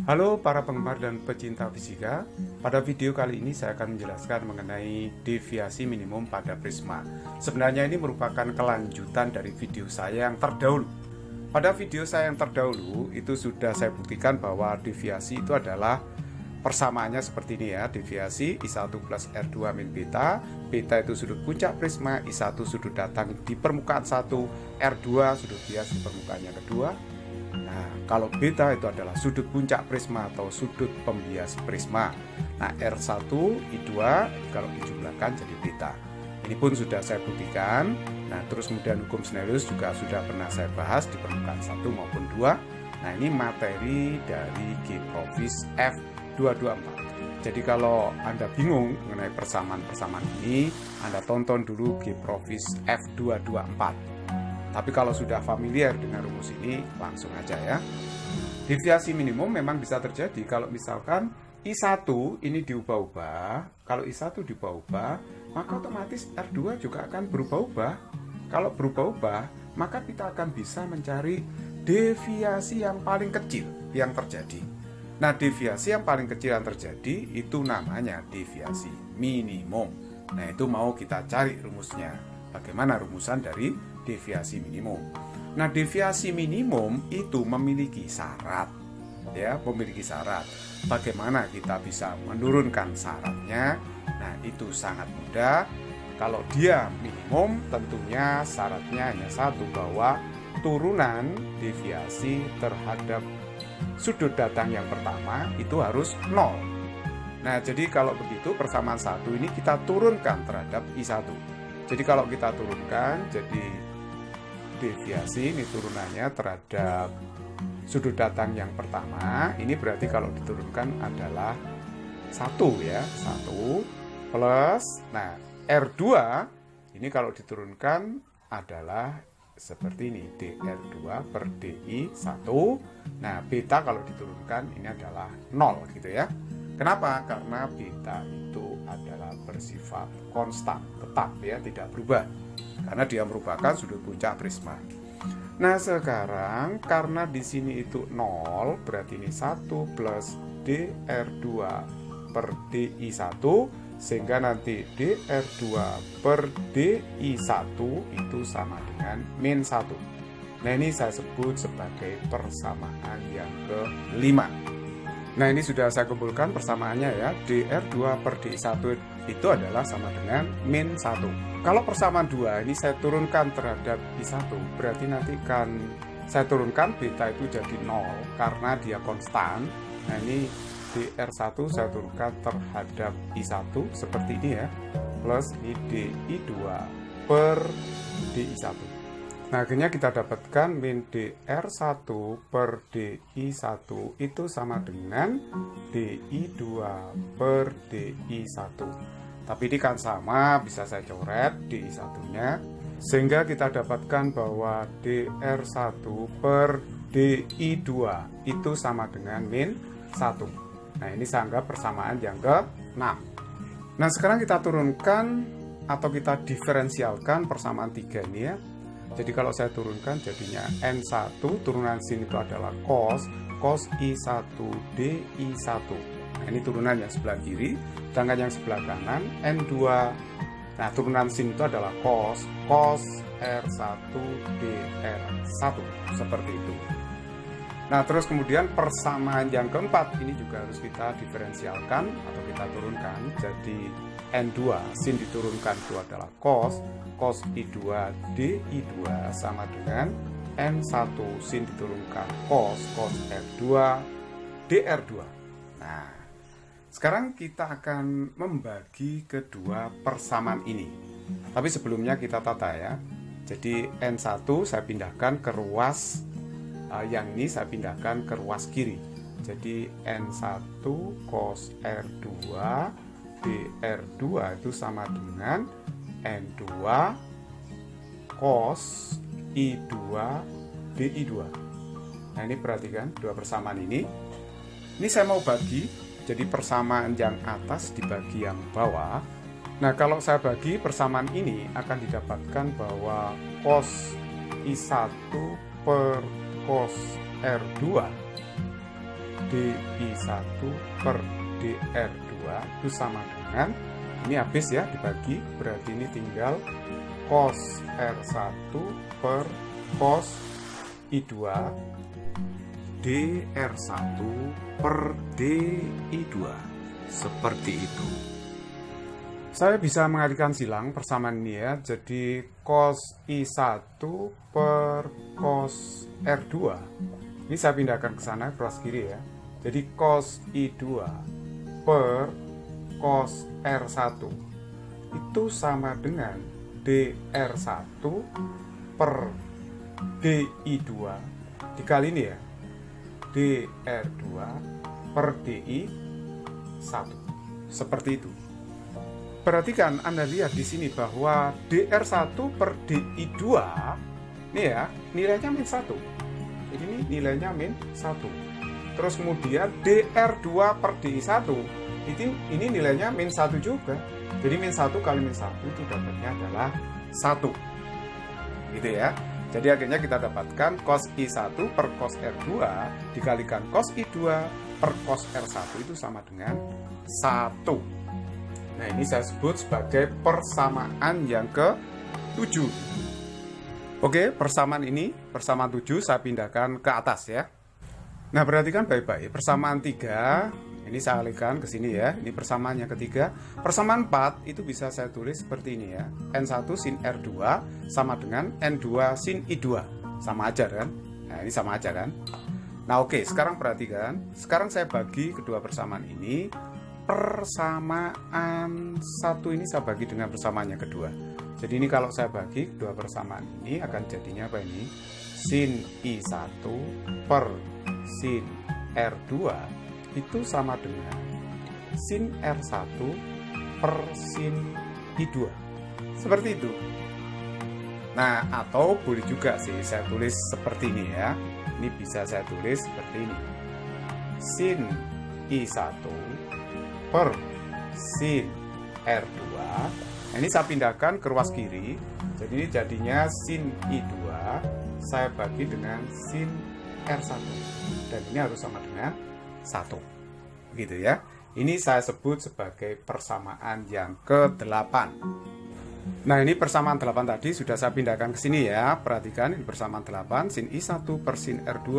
Halo para penggemar dan pecinta fisika. Pada video kali ini saya akan menjelaskan mengenai deviasi minimum pada prisma. Sebenarnya ini merupakan kelanjutan dari video saya yang terdahulu. Pada video saya yang terdahulu itu sudah saya buktikan bahwa deviasi itu adalah persamaannya seperti ini ya. Deviasi I1 plus R2 min beta. Beta itu sudut puncak prisma, I1 sudut datang di permukaan 1, R2 sudut bias di permukaannya kedua. Nah, kalau beta itu adalah sudut puncak prisma atau sudut pembias prisma. Nah, R1, I2 kalau dijumlahkan jadi beta. Ini pun sudah saya buktikan. Nah, terus kemudian hukum Snellius juga sudah pernah saya bahas di permukaan 1 maupun 2. Nah, ini materi dari G Provis F224. Jadi kalau Anda bingung mengenai persamaan-persamaan ini, Anda tonton dulu G Provis F224. Tapi kalau sudah familiar dengan rumus ini, langsung aja ya. Deviasi minimum memang bisa terjadi kalau misalkan I1 ini diubah-ubah. Kalau I1 diubah-ubah, maka otomatis R2 juga akan berubah-ubah. Kalau berubah-ubah, maka kita akan bisa mencari deviasi yang paling kecil yang terjadi. Nah, deviasi yang paling kecil yang terjadi itu namanya deviasi minimum. Nah, itu mau kita cari rumusnya. Bagaimana rumusan dari deviasi minimum? Nah, deviasi minimum itu memiliki syarat, ya, memiliki syarat. Bagaimana kita bisa menurunkan syaratnya? Nah, itu sangat mudah. Kalau dia minimum, tentunya syaratnya hanya satu, bahwa turunan deviasi terhadap sudut datang yang pertama itu harus 0. Nah, jadi kalau begitu persamaan 1 ini kita turunkan terhadap I1. Jadi kalau kita turunkan, jadi deviasi ini turunannya terhadap sudut datang yang pertama, ini berarti kalau diturunkan adalah 1 ya, 1 plus, nah R2 ini kalau diturunkan adalah seperti ini, dr2 per di1. Nah, beta kalau diturunkan ini adalah 0 gitu ya. Kenapa? Karena beta itu adalah bersifat konstan, tetap ya, tidak berubah. Karena dia merupakan sudut puncak prisma. Nah, sekarang karena di sini itu 0, berarti ini 1 plus dr2 per di1, sehingga nanti dr2 per di1 itu sama dengan min 1. Nah, ini saya sebut sebagai persamaan yang kelima. Nah, ini sudah saya kumpulkan persamaannya ya. dr2 per di1 itu adalah sama dengan min 1. Kalau persamaan 2 ini saya turunkan terhadap I1, berarti nanti kan saya turunkan beta itu jadi 0 karena dia konstan. Nah, ini dr1 saya turunkan terhadap I1 seperti ini ya, plus di2 per di1. Nah, akhirnya kita dapatkan min dr1 per di1 itu sama dengan di2 per di1. Tapi ini kan sama, bisa saya coret di1-nya, sehingga kita dapatkan bahwa dr1 per di2 itu sama dengan min 1. Nah, ini saya anggap persamaan yang ke-6. Nah, sekarang kita turunkan atau kita diferensialkan persamaan 3 ini ya. Jadi kalau saya turunkan jadinya N1, turunan sin itu adalah cos I1 di1. Nah, ini turunan yang sebelah kiri, sedangkan yang sebelah kanan N2. Nah, turunan sin itu adalah cos R1 dr1, seperti itu. Nah, terus kemudian persamaan yang keempat ini juga harus kita diferensialkan atau kita turunkan. Jadi N2 sin diturunkan itu adalah cos I2 di2 sama dengan N1 sin diturunkan cos R2 dr2. Nah, sekarang kita akan membagi kedua persamaan ini. Tapi sebelumnya kita tata ya. Jadi N1 saya pindahkan ke ruas, yang ini saya pindahkan ke ruas kiri. Jadi N1 cos R2 dr2 itu sama dengan N2 cos I2 di2. Nah, ini perhatikan dua persamaan ini. Ini saya mau bagi, jadi persamaan yang atas dibagi yang bawah. Nah, kalau saya bagi persamaan ini akan didapatkan bahwa cos I1 per cos R2 DI1 per DR2 itu sama dengan, ini habis ya dibagi, berarti ini tinggal cos R1 per cos I2 DR1 per DI2. Seperti itu. Saya bisa mengalihkan silang persamaan ini ya. Jadi cos I1 per cos R2. Ini saya pindahkan ke sana, cross kiri ya. Jadi cos I2 per cos R1 itu sama dengan DR1 per DI2 dikali ini ya, DR2 per DI1. Seperti itu. Perhatikan, Anda lihat di sini bahwa DR1 per DI2 ini ya, nilainya min 1. Jadi ini nilainya min 1. Terus kemudian DR2 per DI1 ini nilainya min 1 juga. Jadi min 1 kali min 1 itu dapatnya adalah 1. Gitu ya. Jadi akhirnya kita dapatkan cos I1 per cos R2 dikalikan cos I2 per cos R1 itu sama dengan 1. Nah, ini saya sebut sebagai persamaan yang ke-7. Oke, persamaan ini, persamaan 7 saya pindahkan ke atas ya. Nah, perhatikan baik-baik. Persamaan 3, ini saya alihkan ke sini ya. Ini persamaan yang ketiga. Persamaan 4 itu bisa saya tulis seperti ini ya. N1 sin R2 sama dengan N2 sin I2. Sama aja kan? Nah, ini sama aja kan? Nah, oke, sekarang perhatikan. Sekarang saya bagi kedua persamaan ini. Persamaan 1 ini saya bagi dengan persamaan yang kedua. Jadi ini kalau saya bagi kedua persamaan ini akan jadinya apa ini? Sin I1 per sin R2 itu sama dengan sin R1 per sin I2. Seperti itu. Nah, atau boleh juga sih saya tulis seperti ini ya. Ini bisa saya tulis seperti ini. Sin I1 per sin R2. Nah, ini saya pindahkan ke ruas kiri. Jadi ini jadinya sin I2 saya bagi dengan sin R1. Dan ini harus sama dengan 1. Begitu ya. Ini saya sebut sebagai persamaan yang ke-8. Nah, ini persamaan 8 tadi sudah saya pindahkan ke sini ya. Perhatikan, ini persamaan 8 sin I1 per sin R2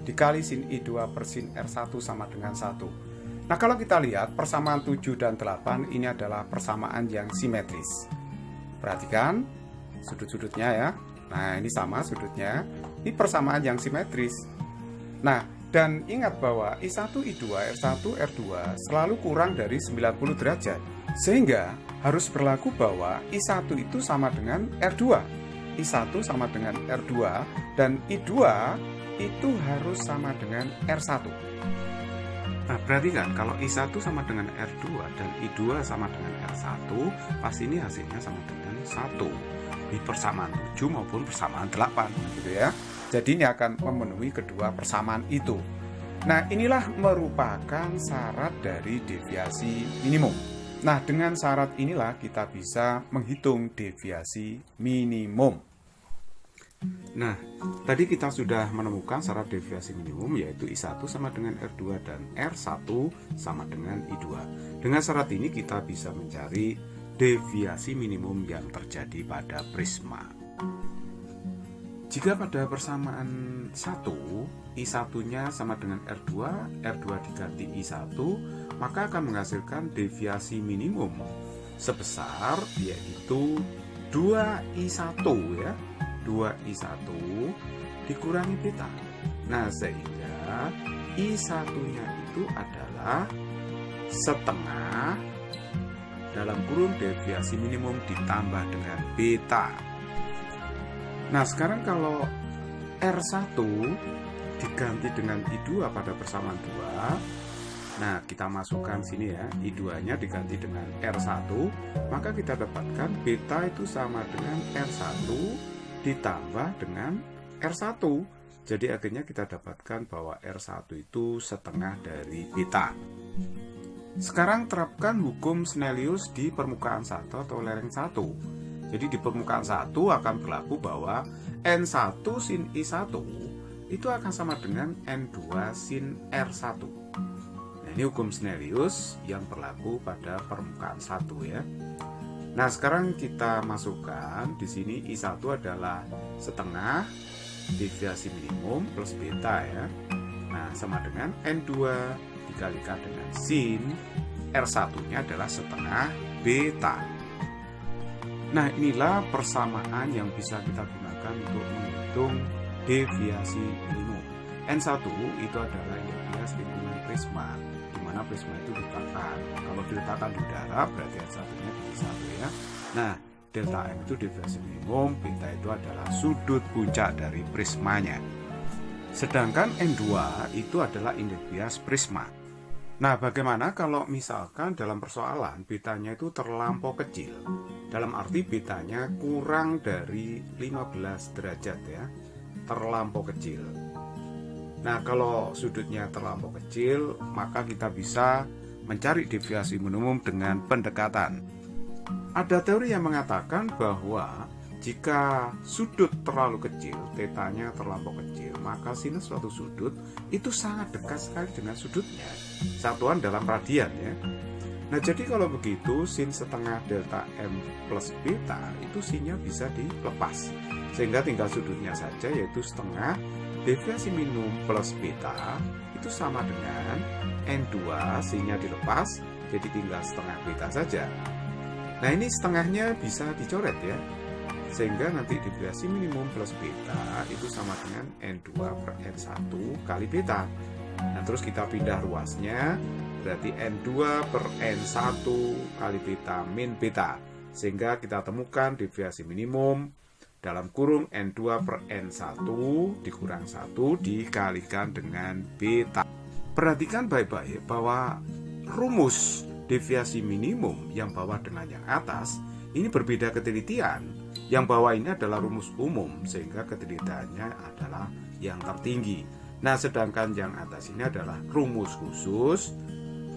dikali sin I2 per sin R1 sama dengan 1. Nah, kalau kita lihat persamaan 7 dan 8 ini adalah persamaan yang simetris. Perhatikan sudut-sudutnya ya. Nah, ini sama sudutnya. Ini persamaan yang simetris. Nah, dan ingat bahwa I1, I2, R1, R2 selalu kurang dari 90 derajat. Sehingga harus berlaku bahwa I1 itu sama dengan R2. I1 sama dengan R2 dan I2 itu harus sama dengan R1. Nah, perhatikan kalau I1 sama dengan R2 dan I2 sama dengan R1, pasti ini hasilnya sama dengan 1 di persamaan 7 maupun persamaan 8 gitu ya. Jadi ini akan memenuhi kedua persamaan itu. Nah, inilah merupakan syarat dari deviasi minimum. Nah, dengan syarat inilah kita bisa menghitung deviasi minimum. Nah, tadi kita sudah menemukan syarat deviasi minimum yaitu I1 sama dengan R2 dan R1 sama dengan I2. Dengan syarat ini kita bisa mencari deviasi minimum yang terjadi pada prisma. Jika pada persamaan 1, I1-nya sama dengan R2, R2 diganti I1, maka akan menghasilkan deviasi minimum sebesar yaitu 2I1 ya. 2I1 dikurangi beta. Nah, sehingga I1-nya itu adalah setengah dalam kurung deviasi minimum ditambah dengan beta. Nah, sekarang kalau R1 diganti dengan I2 pada persamaan 2, nah kita masukkan sini ya, I2-nya diganti dengan R1, maka kita dapatkan beta itu sama dengan R1 ditambah dengan R1. Jadi akhirnya kita dapatkan bahwa R1 itu setengah dari beta. Sekarang terapkan hukum Snellius di permukaan 1 atau lereng 1. Jadi di permukaan 1 akan berlaku bahwa N1 sin I1 itu akan sama dengan N2 sin R1. Nah, ini hukum Snellius yang berlaku pada permukaan 1 ya. Nah, sekarang kita masukkan di sini I1 adalah setengah deviasi minimum plus beta ya. Nah, sama dengan N2 dikalikan dengan sin R1-nya adalah setengah beta. Nah, inilah persamaan yang bisa kita gunakan untuk menghitung deviasi minimum. N1 itu adalah indeks lingkungan prisma, di mana prisma itu diletakkan. Kalau diletakkan di udara berarti N1-nya di 1 ya. Nah, delta M itu deviasi minimum, beta itu adalah sudut puncak dari prismanya. Sedangkan N2 itu adalah indeks bias prisma. Nah, bagaimana kalau misalkan dalam persoalan betanya itu terlampau kecil? Dalam arti betanya kurang dari 15 derajat ya, terlampau kecil. Nah, kalau sudutnya terlampau kecil, maka kita bisa mencari deviasi minimum dengan pendekatan. Ada teori yang mengatakan bahwa jika sudut terlalu kecil, tetanya terlampau kecil, maka sinus suatu sudut itu sangat dekat sekali dengan sudutnya, satuan dalam radian ya. Nah, jadi kalau begitu sin setengah delta M plus beta itu sinnya bisa dilepas, sehingga tinggal sudutnya saja, yaitu setengah deviasi minimum plus beta itu sama dengan N2, sinnya dilepas, jadi tinggal setengah beta saja. Nah, ini setengahnya bisa dicoret ya, sehingga nanti deviasi minimum plus beta itu sama dengan N2 per N1 kali beta. Nah, terus kita pindah ruasnya, berarti N2 per N1 kali beta min beta, sehingga kita temukan deviasi minimum dalam kurung N2 per N1 dikurang 1 dikalikan dengan beta. Perhatikan baik-baik bahwa rumus deviasi minimum yang bawah dengan yang atas ini berbeda ketelitian. Yang bawah ini adalah rumus umum, sehingga ketelitiannya adalah yang tertinggi. Nah, sedangkan yang atas ini adalah rumus khusus,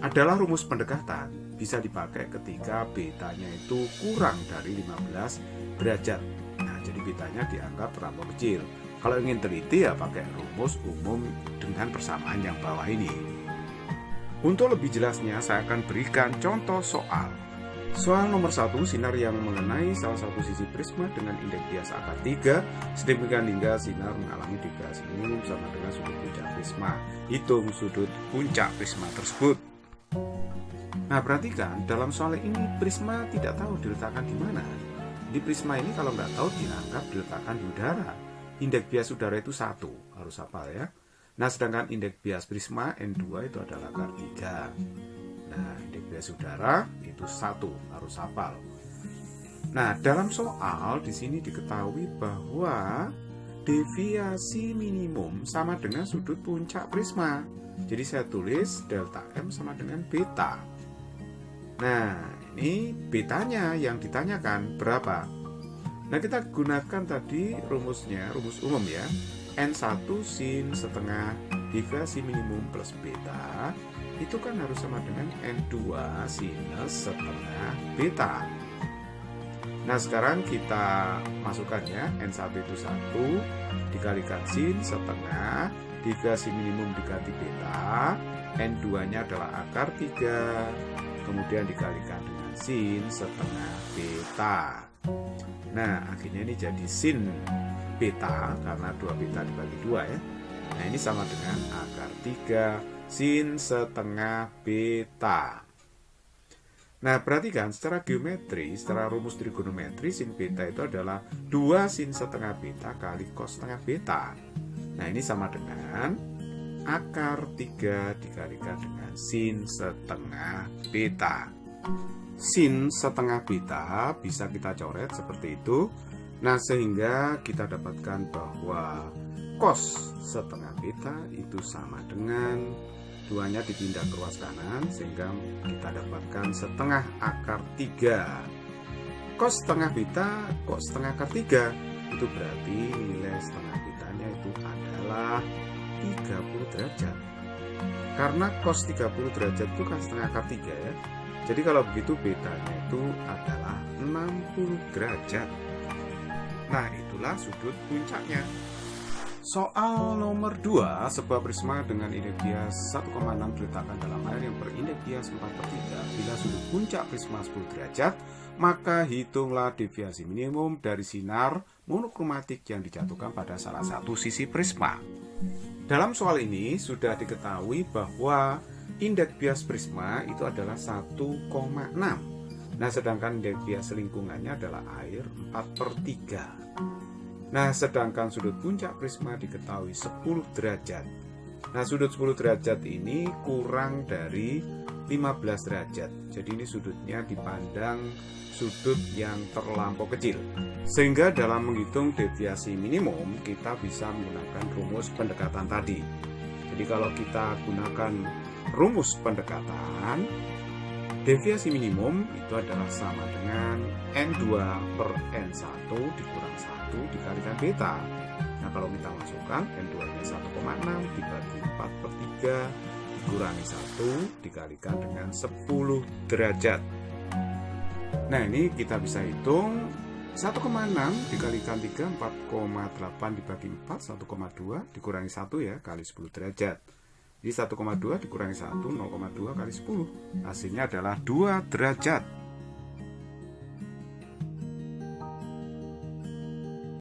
adalah rumus pendekatan, bisa dipakai ketika betanya itu kurang dari 15 derajat. Nah, jadi betanya dianggap terlalu kecil. Kalau ingin teliti ya pakai rumus umum dengan persamaan yang bawah ini. Untuk lebih jelasnya, saya akan berikan contoh soal. Soal nomor 1, sinar yang mengenai salah satu sisi prisma dengan indeks bias akar 3, sedemikian hingga sinar mengalami deviasi minimum sama dengan sudut puncak prisma. Hitung sudut puncak prisma tersebut. Nah, perhatikan, dalam soal ini prisma tidak tahu diletakkan di mana. Di prisma ini kalau nggak tahu dianggap diletakkan di udara. Indeks bias udara itu 1, harus hafal ya. Nah, sedangkan indeks bias prisma N2 itu adalah akar 3. Nah, indeks bias udara itu 1, harus hafal. Nah, dalam soal di sini diketahui bahwa deviasi minimum sama dengan sudut puncak prisma. Jadi saya tulis delta M sama dengan beta. Nah, ini betanya yang ditanyakan berapa? Nah, kita gunakan tadi rumusnya, rumus umum ya. N1 sin setengah deviasi minimum plus beta itu kan harus sama dengan N2 sinus setengah beta. Nah, sekarang kita masukkan ya, N1 itu 1 dikalikan sin setengah deviasi minimum diganti beta, N2 nya adalah akar 3, kemudian dikalikan dengan sin setengah beta. Nah, akhirnya ini jadi sin beta karena 2 beta dibagi 2 ya. Nah, ini sama dengan akar 3 sin setengah beta. Nah, perhatikan secara geometri, secara rumus trigonometri, sin beta itu adalah 2 sin setengah beta kali cos setengah beta. Nah, ini sama dengan akar 3 dikalikan dengan sin setengah beta. Sin setengah beta bisa kita coret seperti itu. Nah, sehingga kita dapatkan bahwa cos setengah beta itu sama dengan 2-nya dipindah ke ruas kanan, sehingga kita dapatkan setengah akar 3. Cos setengah beta, cos setengah akar 3, itu berarti nilai setengah betanya itu adalah 30 derajat. Karena cos 30 derajat itu kan setengah akar 3 ya. Jadi kalau begitu betanya itu adalah 60 derajat. Nah, itulah sudut puncaknya. Soal nomor 2, sebuah prisma dengan indeks bias 1,6 diletakkan dalam air yang berindeks bias 4/3. Bila sudut puncak prisma 10 derajat, maka hitunglah deviasi minimum dari sinar monokromatik yang dijatuhkan pada salah satu sisi prisma. Dalam soal ini sudah diketahui bahwa indeks bias prisma itu adalah 1,6. Nah, sedangkan indeks bias lingkungannya adalah air 4/3. Nah, sedangkan sudut puncak prisma diketahui 10 derajat. Nah, sudut 10 derajat ini kurang dari 15 derajat. Jadi ini sudutnya dipandang sudut yang terlampau kecil. Sehingga dalam menghitung deviasi minimum, kita bisa menggunakan rumus pendekatan tadi. Jadi kalau kita gunakan rumus pendekatan, deviasi minimum itu adalah sama dengan N2 per N1 dikurang 1 dikalikan beta. Nah, kalau kita masukkan N2 nya 1,6 dibagi 4/3 dikurangi 1 dikalikan dengan 10 derajat. Nah, ini kita bisa hitung 1,6 dikalikan 3, 4,8 dibagi 4, 1,2 dikurangi 1 ya, kali 10 derajat. Jadi 1,2 dikurangi 1, 0,2 kali 10. Hasilnya adalah 2 derajat.